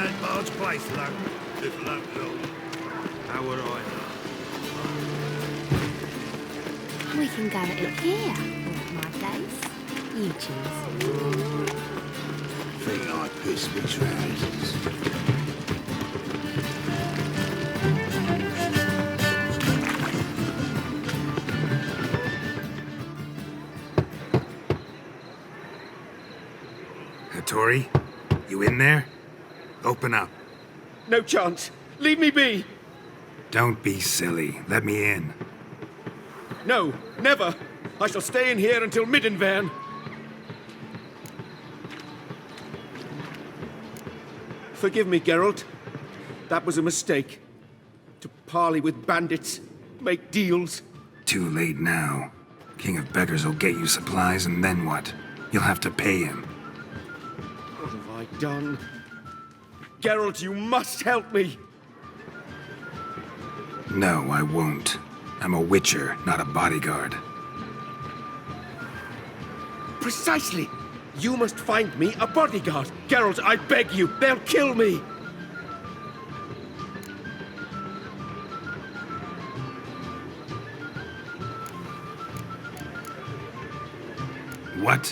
that large place, lad. If luck will. How would I know? We can go at it here, or at my place. You choose. Think I piss me trousers. Hattori, you in there? Open up. No chance. Leave me be. Don't be silly. Let me in. No, never. I shall stay in here until Middenvern. Forgive me, Geralt. That was a mistake. To parley with bandits, make deals. Too late now. King of Beggars will get you supplies, and then what? You'll have to pay him. What have I done? Geralt, you must help me. No, I won't. I'm a witcher, not a bodyguard. Precisely. You must find me a bodyguard. Geralt, I beg you, they'll kill me. What?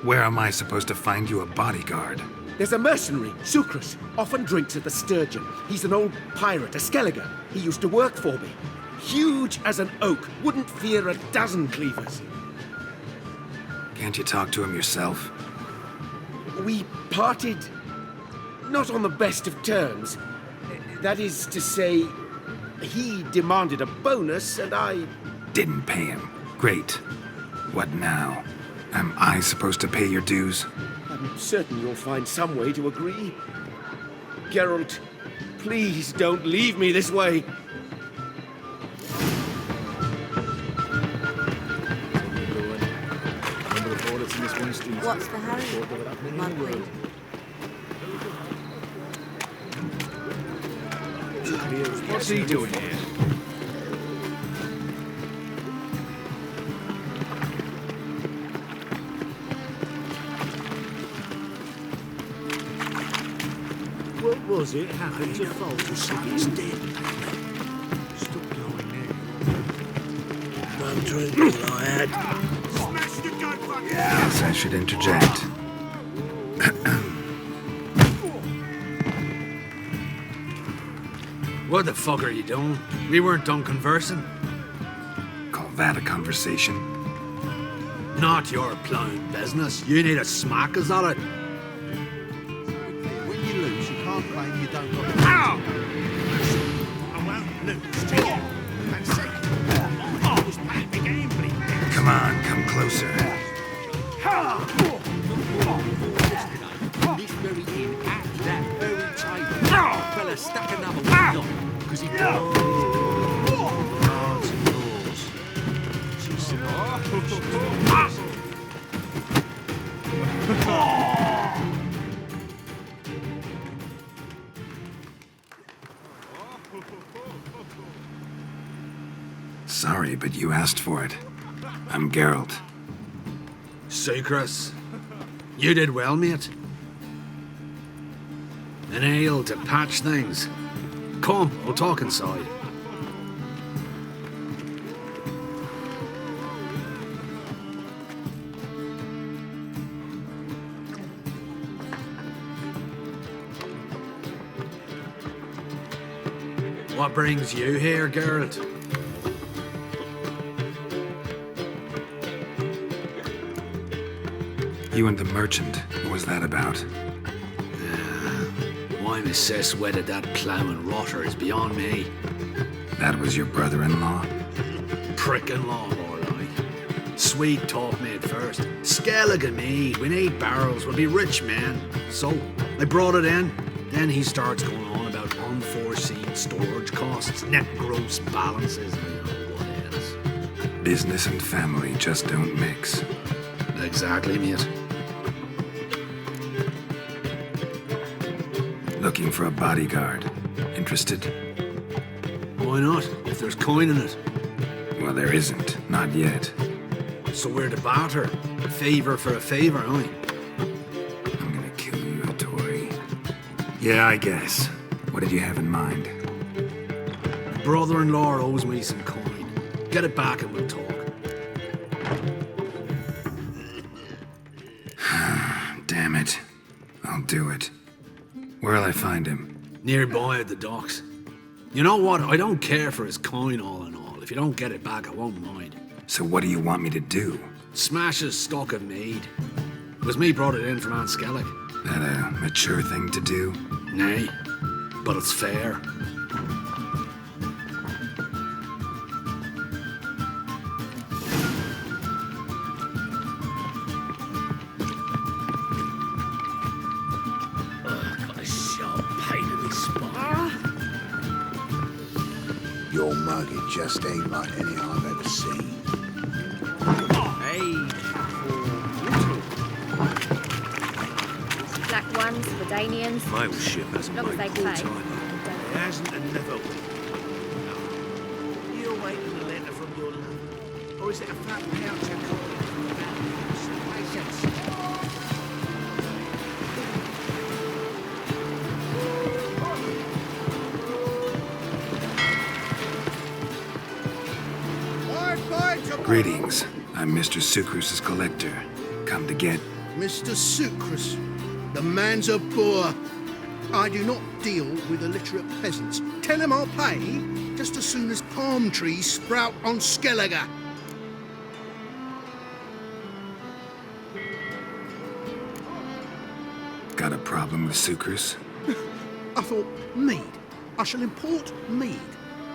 Where am I supposed to find you a bodyguard? There's a mercenary, Sucrus, often drinks at the Sturgeon. He's an old pirate, a Skelliger. He used to work for me. Huge as an oak, wouldn't fear a dozen cleavers. Can't you talk to him yourself? We parted not on the best of terms. That is to say, he demanded a bonus and I... Didn't pay him. Great. What now? Am I supposed to pay your dues? I'm certain you'll find some way to agree. Geralt, please don't leave me this way. What's the hurry? Mugwort. What's he doing here? What was it happened to Falls? He's dead. Stop going there. One drink all I had. Smash the gun, fucker! Yes, I should interject. What the fuck are you doing? We weren't done conversing. Call that a conversation? Not your plowing business. You need a smack, is that it? When you lose, you can't claim you don't got the... Ow! I won't lose to you. And second, I was back the game, bleeding. Come on, come closer. This very inn at that very table. Fella stuck another one on because he cards and yours. She said, Sorry, but you asked for it. I'm Geralt. Sucrus, you did well, mate. An ale to patch things. Come, we'll talk inside. What brings you here, Geralt? You and the merchant. What was that about? Why Miss Sis wedded that ploughing rotter is beyond me. That was your brother-in-law? Prick-in-law, all right. Sweet talk made first. Skellig and me, we need barrels, we'll be rich men. So, I brought it in. Then he starts going on about unforeseen storage costs, net gross balances, and you know what else. Business and family just don't mix. Exactly, mate. Looking for a bodyguard. Interested? Why not, if there's coin in it? Well, there isn't. Not yet. So we're to barter. Favour for a favour, aye? I'm gonna kill you, Hattori. Yeah, I guess. What did you have in mind? Brother-in-law owes me some coin. Get it back and we'll talk. Damn it. I'll do it. Where'll I find him? Nearby at the docks. You know what? I don't care for his coin all in all. If you don't get it back, I won't mind. So what do you want me to do? Smash his stock of mead. It was me brought it in from Aunt Skellig. That a mature thing to do? Nay, but it's fair. Got a sharp pain in his spine. Your mug, it just ain't like any I've ever seen. Black ones, the Danians. Mail ship hasn't Long as made they full pay. time. It hasn't and never will. You're waiting a letter from your lover? Or is it a fat pouch of coin? Patience. Greetings. I'm Mr. Sucrus's collector. Come to get... Mr. Sucrus, the man's a boor. I do not deal with illiterate peasants. Tell him I'll pay just as soon as palm trees sprout on Skellige. Got a problem with Sucrus? I thought, mead. I shall import mead.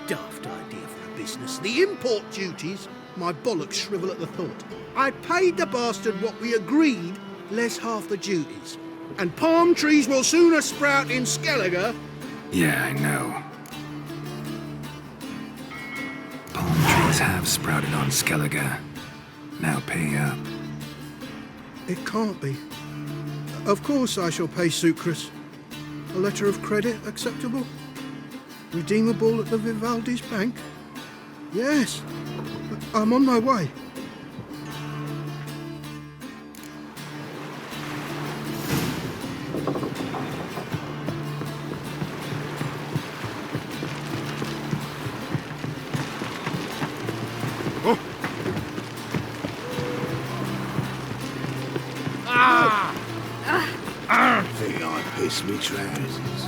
Daft idea for a business. The import duties, my bollocks shrivel at the thought. I paid the bastard what we agreed, less half the duties. And palm trees will sooner sprout in Skellige. Yeah, I know. Palm trees have sprouted on Skellige. Now pay up. It can't be. Of course I shall pay Sucrus. A letter of credit acceptable? Redeemable at the Vivaldi's bank? Yes. I'm on my way. I think I pissed me trousers.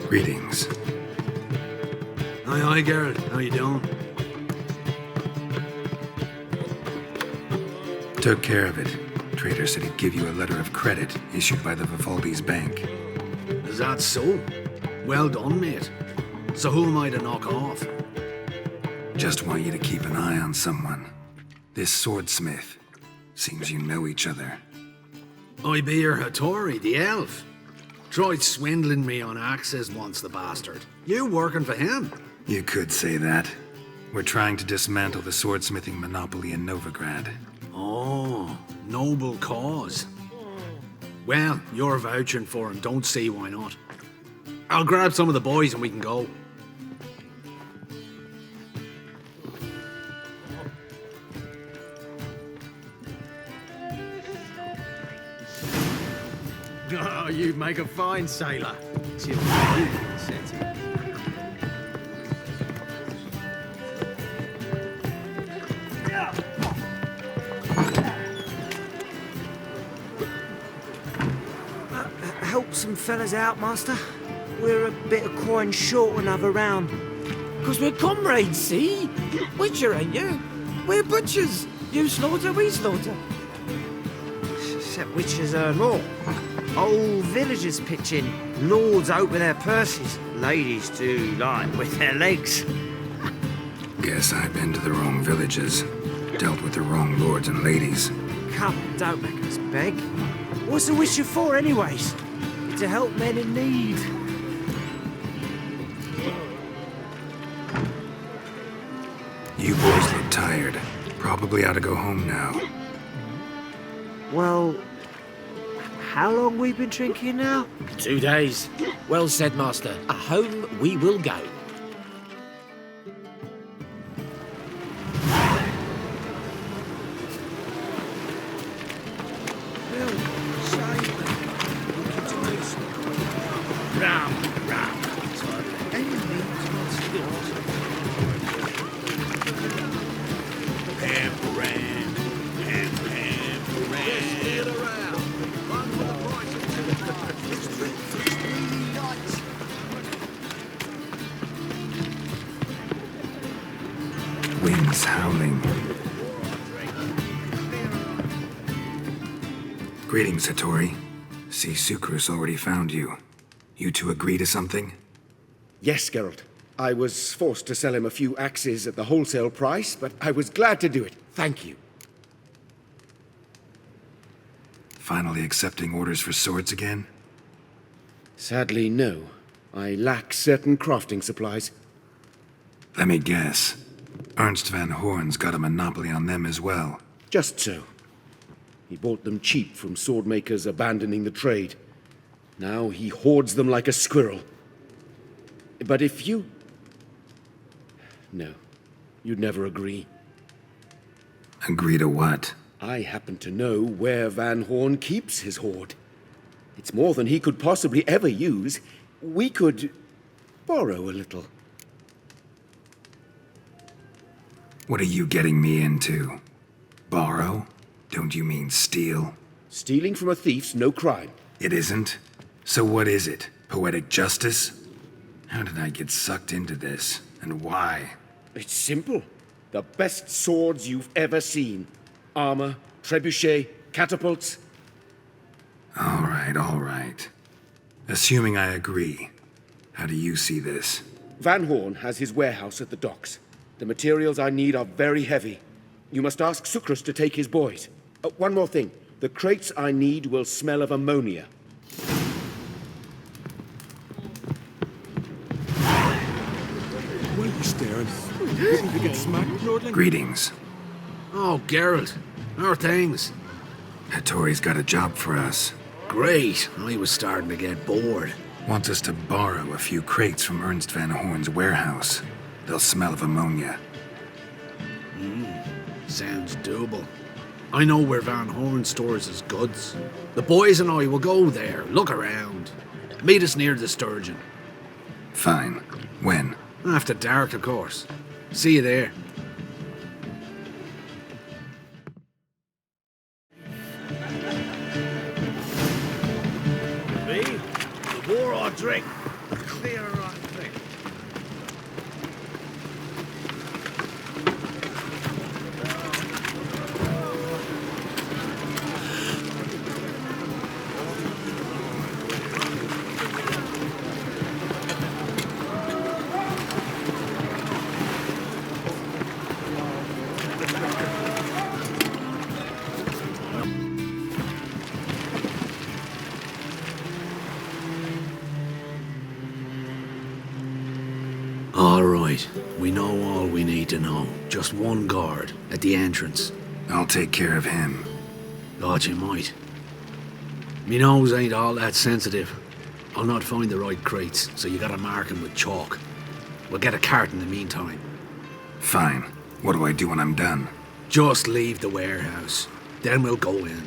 Greetings. Aye, Geralt. How you doing? Took care of it. Trader said he'd give you a letter of credit issued by the Vivaldi's bank. Is that so? Well done, mate. So who am I to knock off? Just want you to keep an eye on someone. This swordsmith. Seems you know each other. I be your Hattori, the elf. Tried swindling me on axes once, the bastard. You working for him? You could say that. We're trying to dismantle the swordsmithing monopoly in Novigrad. Oh, noble cause. Well, you're vouching for him, don't see why not. I'll grab some of the boys and we can go. Oh, you'd make a fine sailor. Till you set it. Help some fellas out, master. We're a bit of coin short another round. 'Cause we're comrades, see? Witcher, ain't you? We're butchers. You slaughter, we slaughter. Except witchers earn more. Old villagers pitch in. Lords open their purses. Ladies do like with their legs. Guess I've been to the wrong villages. Dealt with the wrong lords and ladies. Come, don't make us beg. What's the witcher for, anyways? To help men in need. You boys look tired. Probably ought to go home now. Well, how long we been drinking now? 2 days. Well said, Master. Home we will go. Winds howling. Greetings, Hattori. See, Sucrus already found you. You two agree to something? Yes, Geralt. I was forced to sell him a few axes at the wholesale price, but I was glad to do it. Thank you. Finally accepting orders for swords again? Sadly, no. I lack certain crafting supplies. Let me guess. Ernst van Horn's got a monopoly on them as well. Just so. He bought them cheap from sword makers abandoning the trade. Now he hoards them like a squirrel. But if you... No. You'd never agree. Agree to what? I happen to know where Van Horn keeps his hoard. It's more than he could possibly ever use. We could borrow a little. What are you getting me into? Borrow? Don't you mean steal? Stealing from a thief's no crime. It isn't? So what is it? Poetic justice? How did I get sucked into this? And why? It's simple. The best swords you've ever seen. Armor, trebuchet, catapults. All right. Assuming I agree, how do you see this? Van Horn has his warehouse at the docks. The materials I need are very heavy. You must ask Sucrus to take his boys. One more thing. The crates I need will smell of ammonia. What are you staring? Didn't you get smacked, Nordling? Greetings. Oh, Geralt. How are things? Hattori's got a job for us. Great. I was starting to get bored. Wants us to borrow a few crates from Ernst van Horn's warehouse. They'll smell of ammonia. Sounds doable. I know where Van Horn stores his goods. The boys and I will go there, look around. Meet us near the Sturgeon. Fine. When? After dark, of course. See you there. Me? The more I drink, the clearer I think. All right. We know all we need to know. Just one guard at the entrance. I'll take care of him. Thought you might. Me nose ain't all that sensitive. I'll not find the right crates, so you gotta mark 'em with chalk. We'll get a cart in the meantime. Fine. What do I do when I'm done? Just leave the warehouse. Then we'll go in.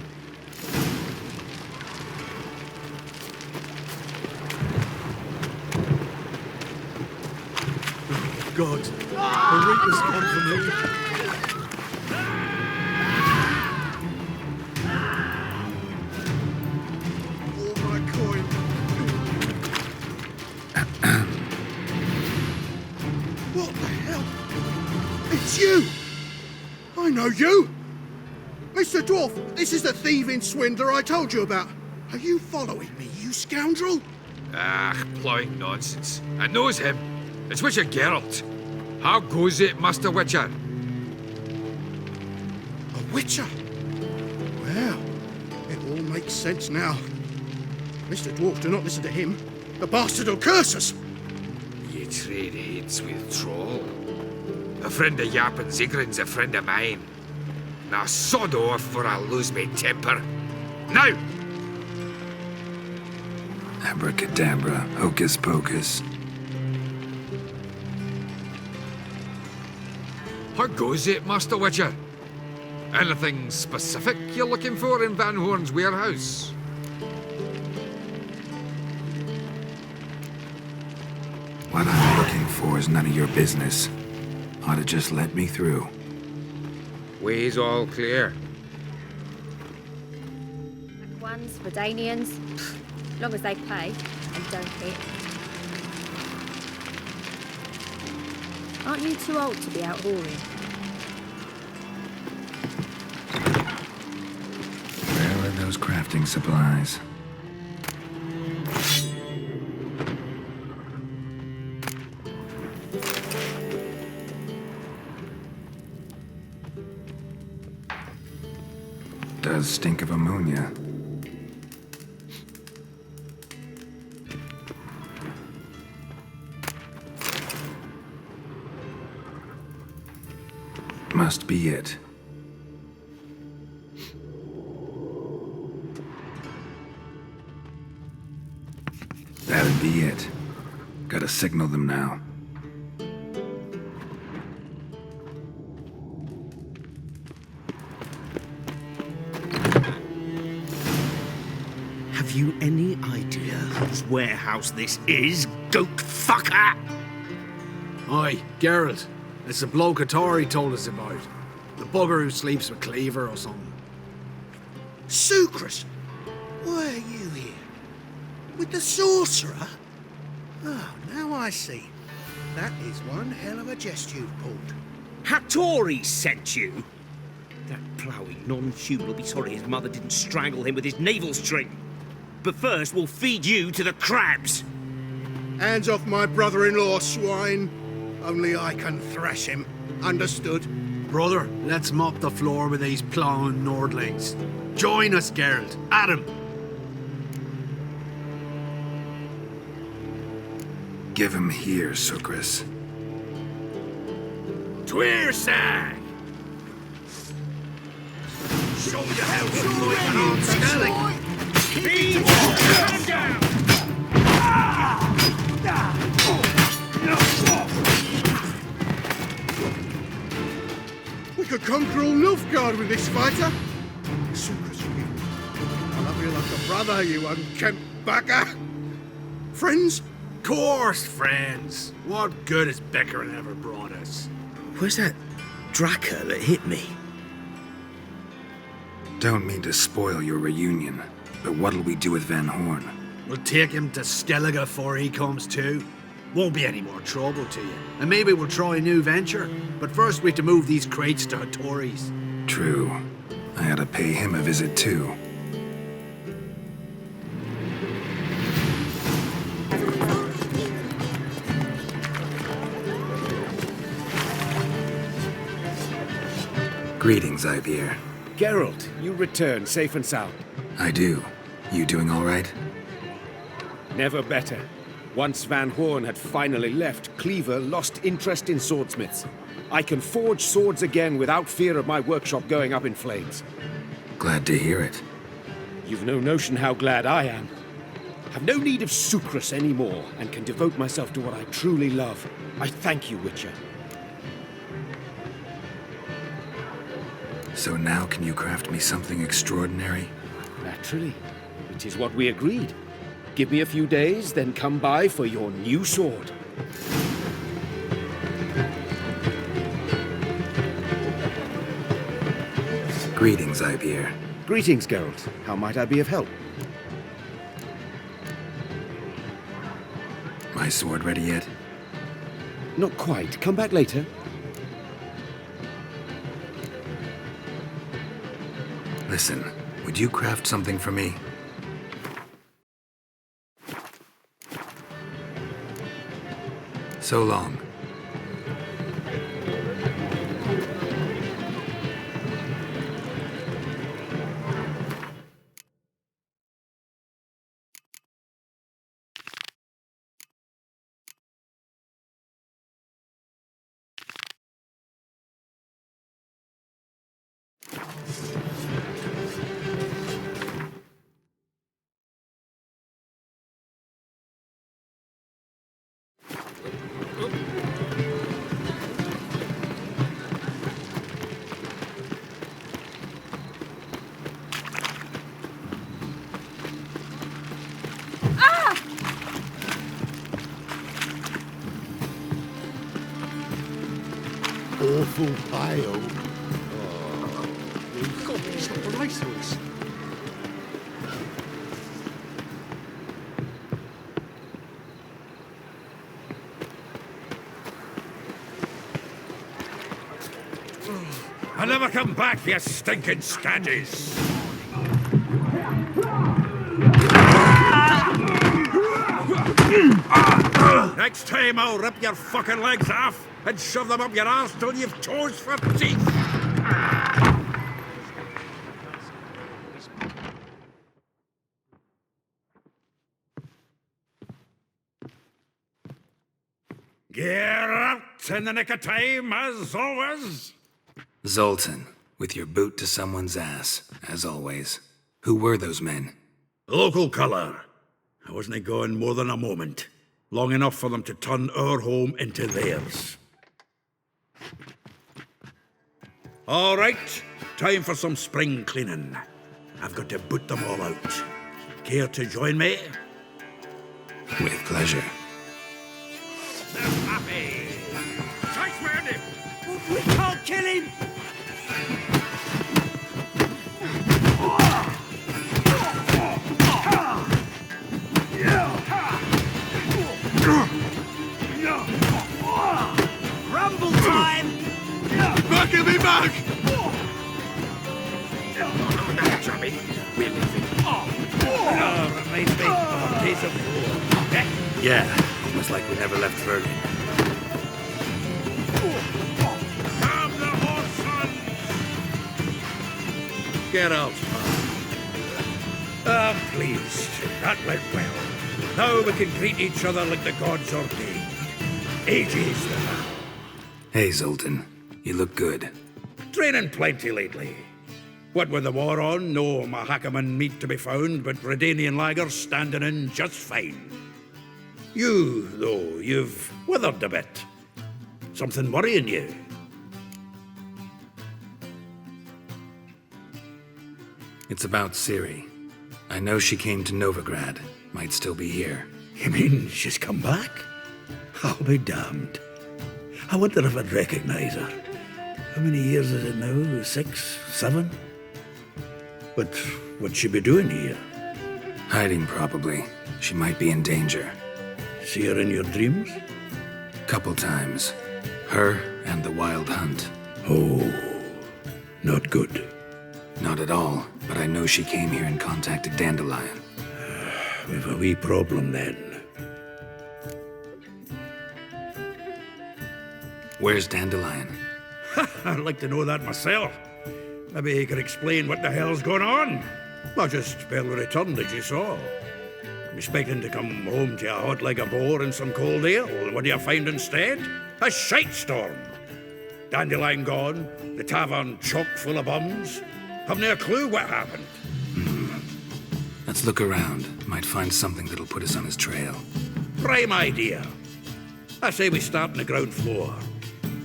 God, the Reaper's come for me. All my coin. What the hell? It's you! I know you! Mr. Dwarf, this is the thieving swindler I told you about. Are you following me, you scoundrel? Ah, plowing nonsense. I knows him. It's Witcher Geralt. How goes it, Master Witcher? A witcher? Well, it all makes sense now. Mr. Dwarf, do not listen to him. The bastard will curse us. Ye trade heads with troll. A friend of Yap and Zigrin's a friend of mine. Now sod off for I lose me temper. Now! Abracadabra, hocus pocus. How goes it, Master Witcher? Anything specific you're looking for in Van Horn's warehouse? What I'm looking for is none of your business. Ought to just let me through. Way's all clear. Black ones, Redanians, long as they pay and don't hit. Aren't you too old to be out whoring? Where are those crafting supplies? Does stink of ammonia. Must be it. That'd be it. Gotta signal them now. Have you any idea whose warehouse this is, goat fucker? Aye, Geralt. It's the bloke Atari told us about. The bugger who sleeps with Cleaver or something. Sucrus, why are you here? With the sorcerer? Oh, now I see. That is one hell of a jest you've pulled. Hattori sent you? That ploughing non-human will be sorry his mother didn't strangle him with his navel string. But first, we'll feed you to the crabs. Hands off my brother-in-law, swine. Only I can thrash him. Understood? Brother, let's mop the floor with these ploughing Nordlings. Join us, Geralt. Adam. Give him here, Sucrus. Tweersang! Show you how to do it on Skellig. We could conquer all Nilfgaard with this fighter. Sucrus, I love you like a brother, you unkempt bugger. Friends? Course, friends. What good has Beckering ever brought us? Where's that Draka that hit me? Don't mean to spoil your reunion, but what'll we do with Van Horn? We'll take him to Skellige before he comes too. Won't be any more trouble to you. And maybe we'll try a new venture. But first we have to move these crates to Hattori's. True. I had to pay him a visit too. Greetings, Ivier. Geralt, you return safe and sound. I do. You doing all right? Never better. Once Van Horn had finally left, Cleaver lost interest in swordsmiths. I can forge swords again without fear of my workshop going up in flames. Glad to hear it. You've no notion how glad I am. Have no need of Sucrus anymore, and can devote myself to what I truly love. I thank you, Witcher. So now can you craft me something extraordinary? Naturally. It is what we agreed. Give me a few days, then come by for your new sword. Greetings, Ivier. Greetings, Geralt. How might I be of help? My sword ready yet? Not quite. Come back later. Listen, would you craft something for me? So long. Awful pale. God, it's not the racehorse. I'll never come back, you stinking scaddies! Next time I'll rip your fucking legs off and shove them up your arse till you've toes for teeth! Get out in the nick of time, as always! Zoltan, with your boot to someone's ass, as always. Who were those men? Local colour. I wasn't gone more than a moment. Long enough for them to turn our home into theirs. All right, time for some spring cleaning. I've got to boot them all out. Care to join me? With pleasure. They're happy. Chase ready. We can't kill him! Rumble time! Back at me back! Chubby, we're leaving. Reminds me of a piece of Yeah, almost like we never left Verdun. Come the horse, son! Get out. Pleased. That went well. Now we can greet each other like the gods ordained. Ages the man. Hey, Zoltan. You look good. Training plenty lately. What with the war on, no Mahakaman meat to be found, but Redanian lagers standing in just fine. You, though, you've withered a bit. Something worrying you? It's about Ciri. I know she came to Novigrad. Might still be here. You mean she's come back? I'll be damned. I wonder if I'd recognize her. How many years is it now? 6, 7? But what'd she be doing here? Hiding, probably. She might be in danger. See her in your dreams? Couple times. Her and the Wild Hunt. Oh, not good. Not at all, but I know she came here and contacted Dandelion. We've a wee problem then. Where's Dandelion? I'd like to know that myself. Maybe he could explain what the hell's going on. I just barely returned, as you saw. I'm expecting to come home to a hot like a boar and some cold ale. What do you find instead? A shite storm. Dandelion gone, the tavern chock full of bums. Haven't a clue what happened. Let's look around. Might find something that'll put us on his trail. Prime idea. I say we start on the ground floor.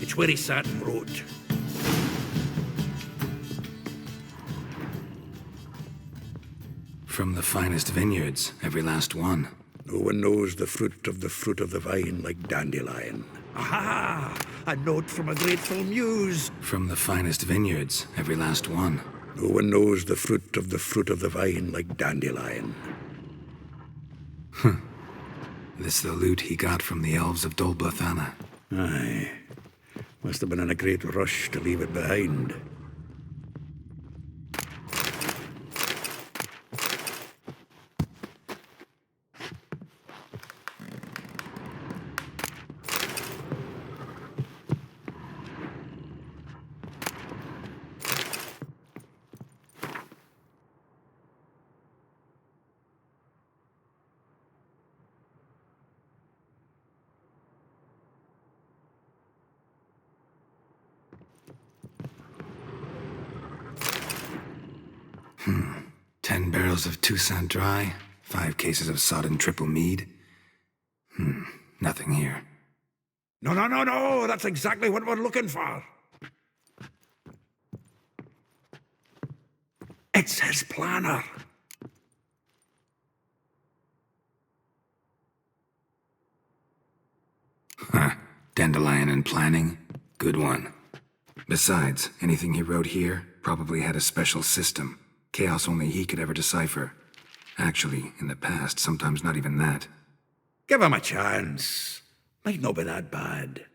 It's where he sat and wrote. From the finest vineyards, every last one. No one knows the fruit of the vine like Dandelion. Aha! A note from a grateful muse. From the finest vineyards, every last one. No one knows the fruit of the vine like Dandelion. This the loot he got from the elves of Dol Blathanna. Aye. Must have been in a great rush to leave it behind. 10 barrels of Toussaint Dry, 5 cases of sodden triple mead. Nothing here. No, that's exactly what we're looking for. It's his planner. Dandelion and planning? Good one. Besides, anything he wrote here probably had a special system. Chaos only he could ever decipher. Actually, in the past, sometimes not even that. Give him a chance. Might not be that bad.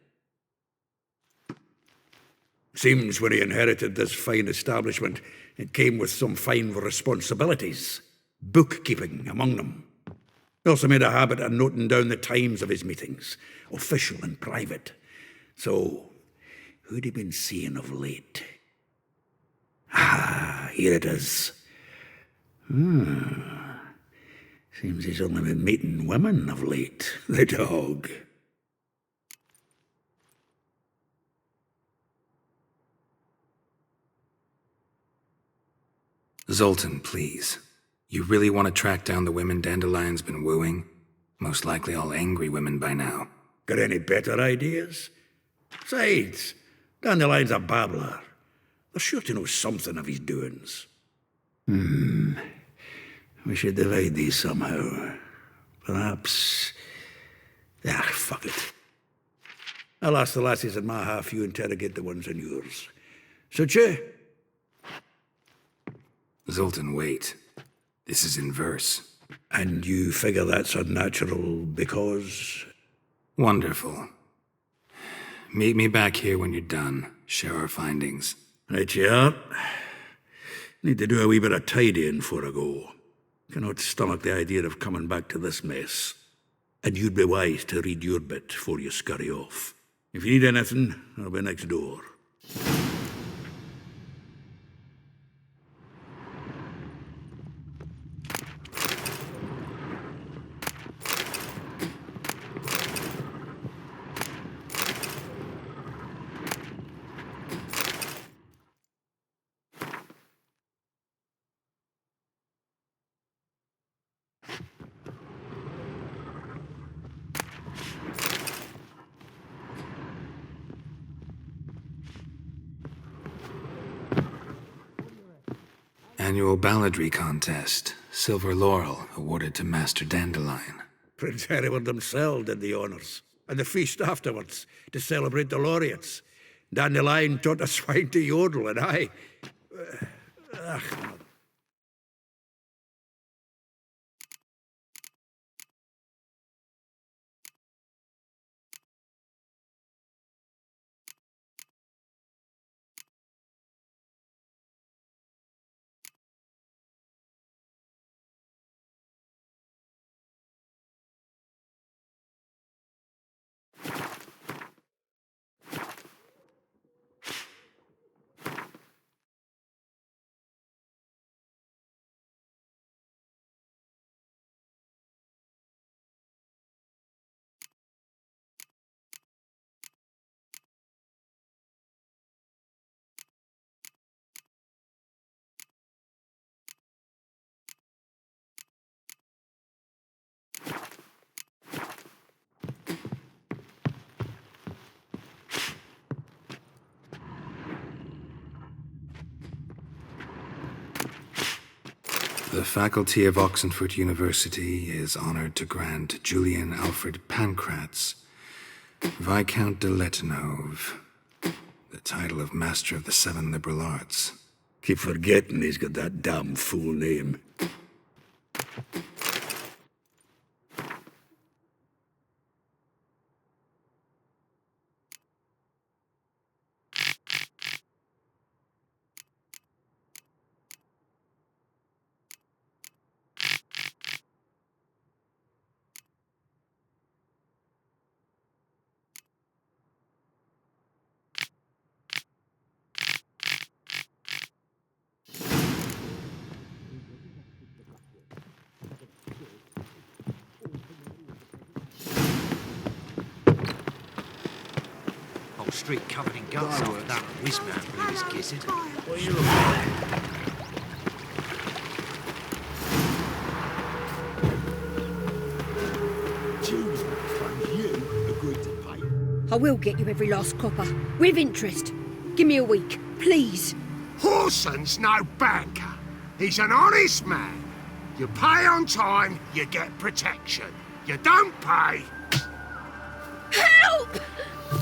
Seems when he inherited this fine establishment, it came with some fine responsibilities. Bookkeeping among them. He also made a habit of noting down the times of his meetings, official and private. So, who'd he been seeing of late? Here it is. Seems he's only been meeting women of late, the dog. Zoltan, please. You really want to track down the women Dandelion's been wooing? Most likely all angry women by now. Got any better ideas? Besides, Dandelion's a babbler. They're sure to know something of his doings. We should divide these somehow. Perhaps... fuck it. I'll ask the lassies in my half, you interrogate the ones in yours. Suit you? Zoltan, wait. This is in verse. And you figure that's unnatural because... Wonderful. Meet me back here when you're done. Share our findings. Right you are. Need to do a wee bit of tidying before I go. Cannot stomach the idea of coming back to this mess. And you'd be wise to read your bit before you scurry off. If you need anything, I'll be next door. Annual balladry contest. Silver laurel awarded to Master Dandelion. Prince Hereward himself did the honours. And the feast afterwards, to celebrate the laureates. Dandelion taught a swine to yodel, and I... The faculty of Oxenford University is honored to grant Julian Alfred Pancratz, Viscount de Letenhove, the title of Master of the Seven Liberal Arts. Keep forgetting he's got that damn fool name. Street covered in guts after that whiz man blew his gizzard. What are you looking at? I will get you every last copper, with interest. Give me a week, please. Horson's no banker. He's an honest man. You pay on time, you get protection. You don't pay... Help!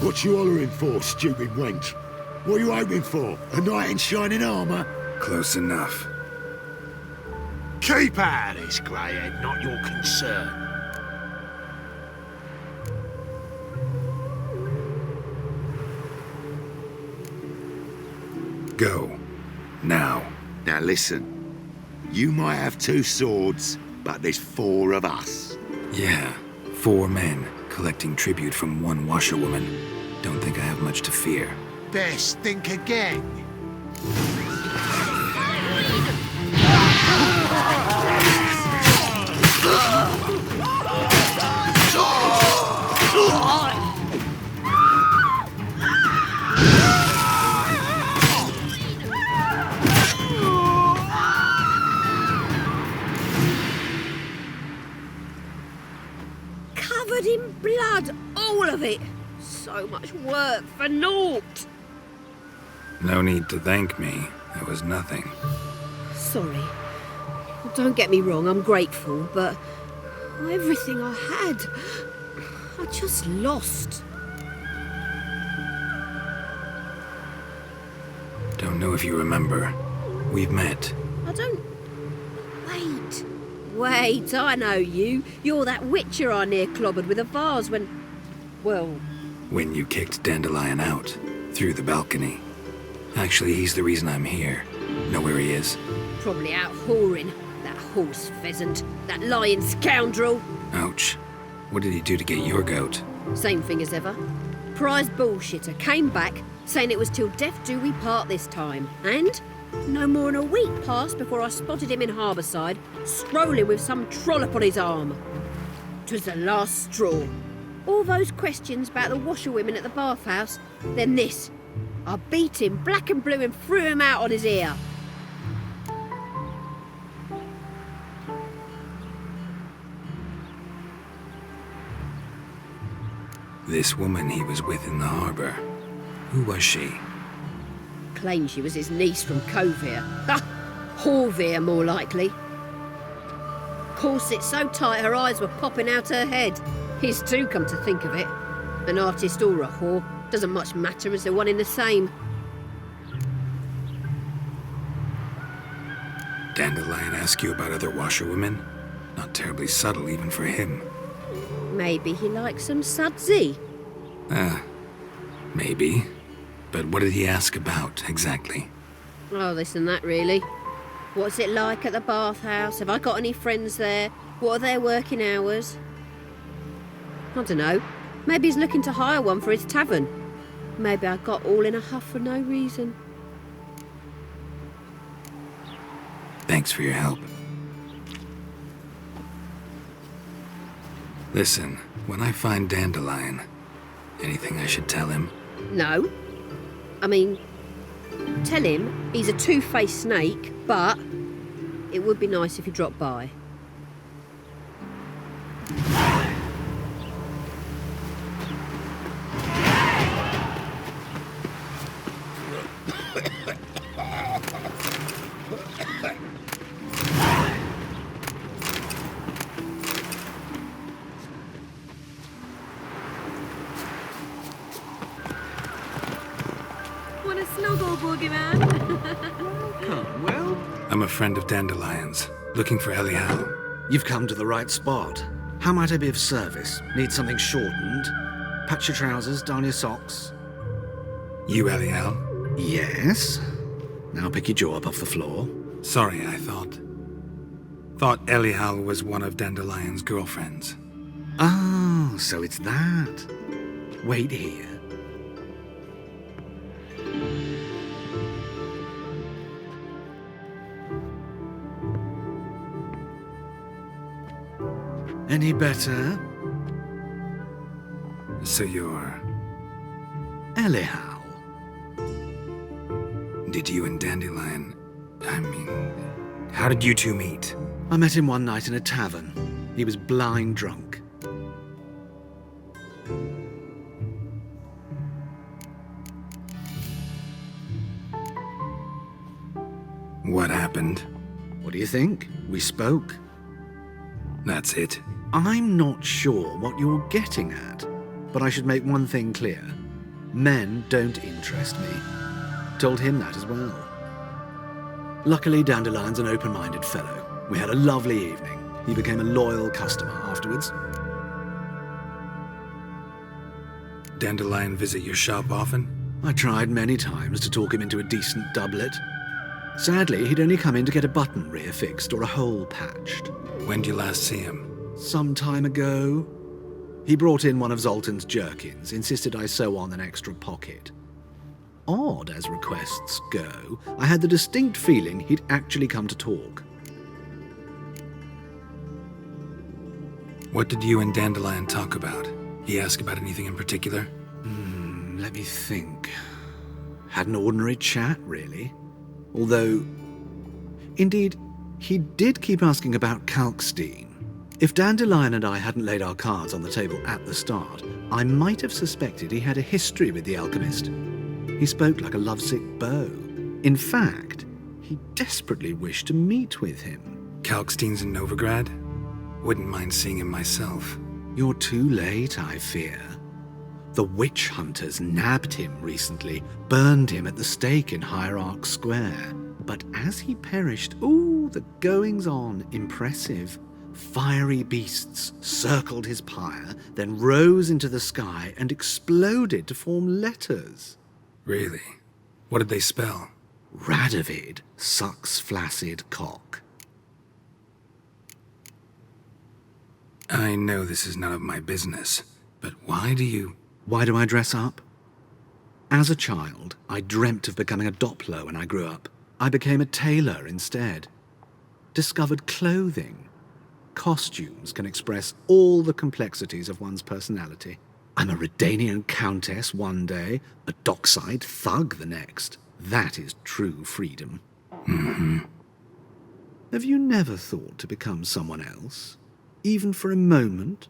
What you hollering for, stupid wench? What are you hoping for? A knight in shining armour? Close enough. Keep out of this, greyhead, not your concern. Go. Now. Now listen. You might have 2 swords, but there's 4 of us. Yeah, 4 men collecting tribute from 1 washerwoman. Don't think I have much to fear. Best think again. Covered in blood, all of it. So much work for naught. No need to thank me. It was nothing. Sorry. Don't get me wrong, I'm grateful, but everything I had, I just lost. Don't know if you remember. We've met. I don't... Wait, I know you. You're that witcher I near clobbered with a vase when... Well... When you kicked Dandelion out. Through the balcony. Actually, he's the reason I'm here. Know where he is? Probably out whoring. That horse pheasant. That lying scoundrel. Ouch. What did he do to get your goat? Same thing as ever. Prize bullshitter came back, saying it was till death do we part this time. And no more than a week passed before I spotted him in Harbourside, strolling with some trollop on his arm. 'Twas the last straw. All those questions about the washerwomen at the bathhouse, then this. I beat him black and blue and threw him out on his ear. This woman he was with in the harbour. Who was she? Claimed she was his niece from Covere. Ha! Horvere, more likely. Corset so tight her eyes were popping out her head. His too, come to think of it. An artist or a whore. Doesn't much matter as they're one in the same. Dandelion ask you about other washerwomen? Not terribly subtle even for him. Maybe he likes some sudsy. Maybe. But what did he ask about, exactly? Oh, this and that, really. What's it like at the bathhouse? Have I got any friends there? What are their working hours? I don't know. Maybe he's looking to hire one for his tavern. Maybe I got all in a huff for no reason. Thanks for your help. Listen, when I find Dandelion, anything I should tell him? No. I mean, tell him he's a two-faced snake, but it would be nice if he dropped by. Want a snuggle, boogeyman? Well, I'm a friend of Dandelion's, looking for Elial. you've come to the right spot. How might I be of service? Need something shortened? Patch your trousers, darn your socks? You Elial? Yes. Now pick your jaw up off the floor. Sorry, I thought Elial was one of Dandelion's girlfriends. Oh, so it's that. Wait here. Any better? So you're... Elial. Did you and Dandelion... how did you two meet? I met him one night in a tavern. He was blind drunk. What happened? What do you think? We spoke. That's it. I'm not sure what you're getting at, but I should make one thing clear. Men don't interest me. Told him that as well. Luckily, Dandelion's an open-minded fellow. We had a lovely evening. He became a loyal customer afterwards. Dandelion visit your shop often? I tried many times to talk him into a decent doublet. Sadly, he'd only come in to get a button rear-fixed or a hole patched. When did you last see him? Some time ago. He brought in one of Zoltan's jerkins, insisted I sew on an extra pocket. Odd as requests go, I had the distinct feeling he'd actually come to talk. What did you and Dandelion talk about? He asked about anything in particular? Let me think. Had an ordinary chat, really. Although, indeed, he did keep asking about Kalkstein. If Dandelion and I hadn't laid our cards on the table at the start, I might have suspected he had a history with the alchemist. He spoke like a lovesick beau. In fact, he desperately wished to meet with him. Kalkstein's in Novigrad? Wouldn't mind seeing him myself. You're too late, I fear. The witch hunters nabbed him recently, burned him at the stake in Hierarch Square. But as he perished, the goings-on, impressive. Fiery beasts circled his pyre, then rose into the sky and exploded to form letters. Really? What did they spell? Radovid sucks flaccid cock. I know this is none of my business, but why do I dress up? As a child, I dreamt of becoming a Doppler when I grew up. I became a tailor instead. Discovered clothing. Costumes can express all the complexities of one's personality. I'm a Redanian countess one day, a dockside thug the next. That is true freedom. Mm-hmm. Have you never thought to become someone else? Even for a moment?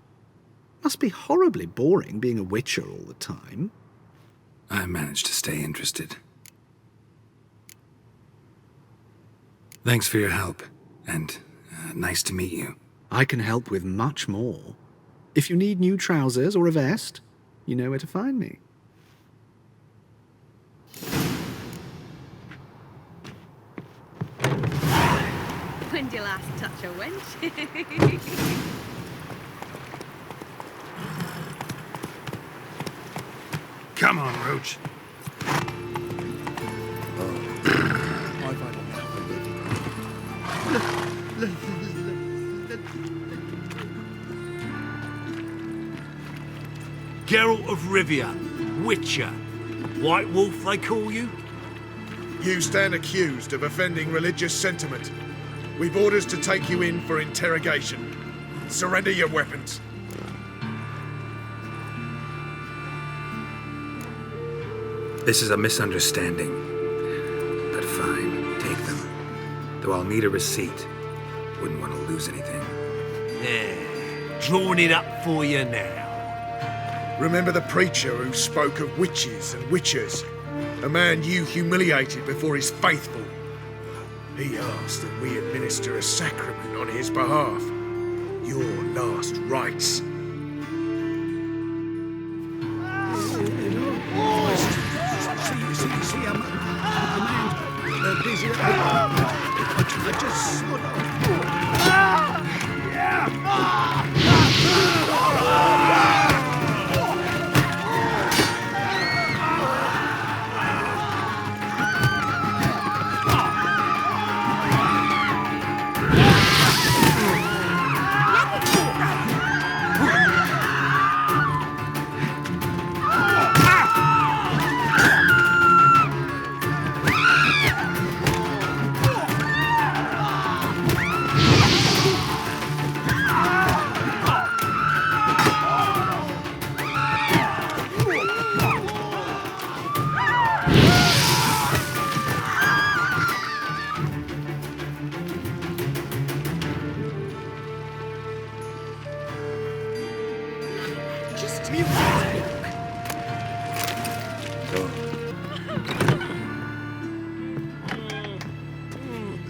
Must be horribly boring being a witcher all the time. I managed to stay interested. Thanks for your help, and nice to meet you. I can help with much more. If you need new trousers or a vest, you know where to find me. When did you last touch a wench? Come on, Roach. Geralt of Rivia, Witcher. White Wolf, they call you? You stand accused of offending religious sentiment. We've orders to take you in for interrogation. Surrender your weapons. This is a misunderstanding. But fine, take them. Though I'll need a receipt. Wouldn't want to lose anything. Yeah, drawing it up for you now. Remember the preacher who spoke of witches and witchers? A man you humiliated before his faithful. He asked that we administer a sacrament on his behalf. Your last rites. See, a man busy. I just sort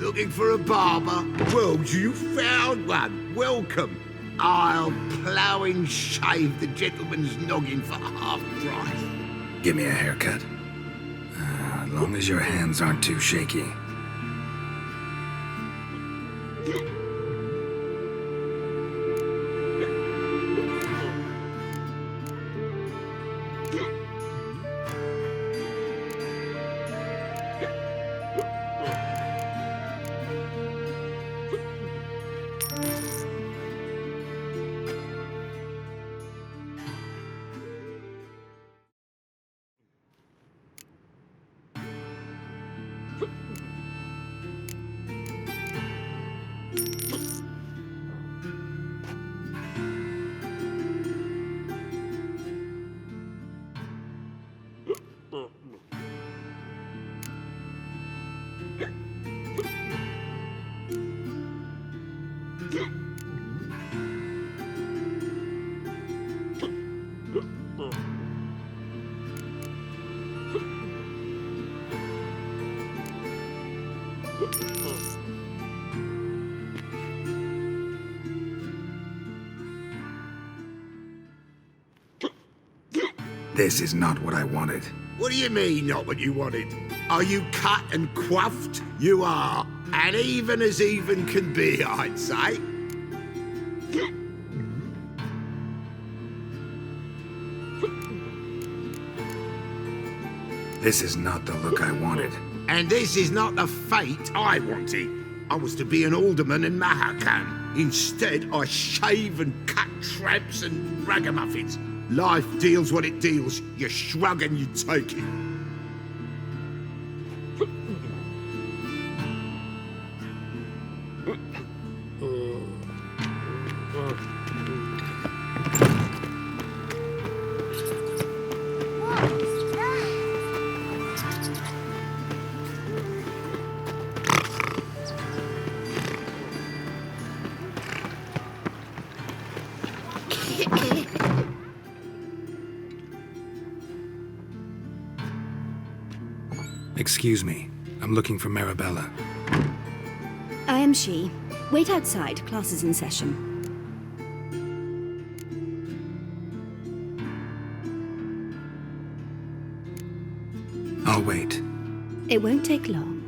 Looking for a barber? Well, you found one. Welcome. I'll plough and shave the gentleman's noggin for half price. Give me a haircut. As long as your hands aren't too shaky. This is not what I wanted. What do you mean, not what you wanted? Are you cut and coiffed? You are. And even as even can be, I'd say. This is not the look I wanted. And this is not the fate I wanted. I was to be an alderman in Mahakan. Instead, I shave and cut tramps and ragamuffins. Life deals what it deals. You shrug and you take it. Excuse me. I'm looking for Marabella. I am she. Wait outside. Class is in session. I'll wait. It won't take long.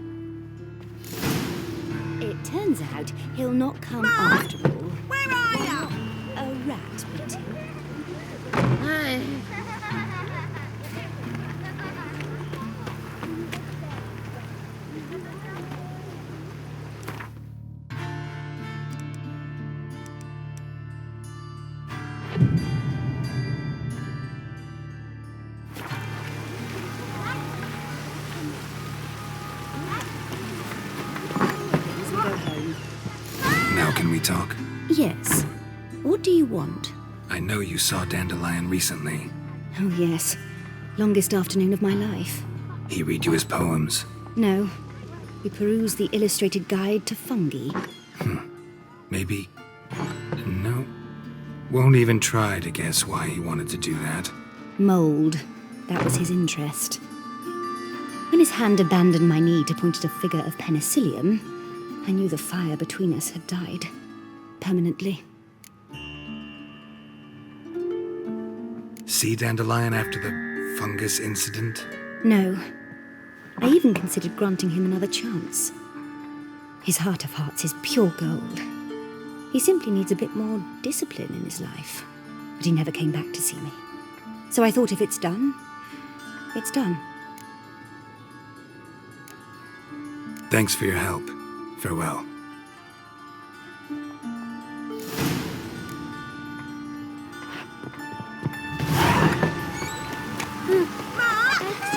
It turns out he'll not come after all. Where are you? A rat bit him. Now can we talk? Yes. What do you want? I know you saw Dandelion recently. Oh, yes. Longest afternoon of my life. He read you his poems? No. We perused the illustrated guide to fungi. Maybe... No. Won't even try to guess why he wanted to do that. Mold. That was his interest. When his hand abandoned my knee to point at a figure of penicillium, I knew the fire between us had died. Permanently. See Dandelion after the fungus incident? No. I even considered granting him another chance. His heart of hearts is pure gold. He simply needs a bit more discipline in his life. But he never came back to see me. So I thought if it's done, it's done. Thanks for your help. Farewell.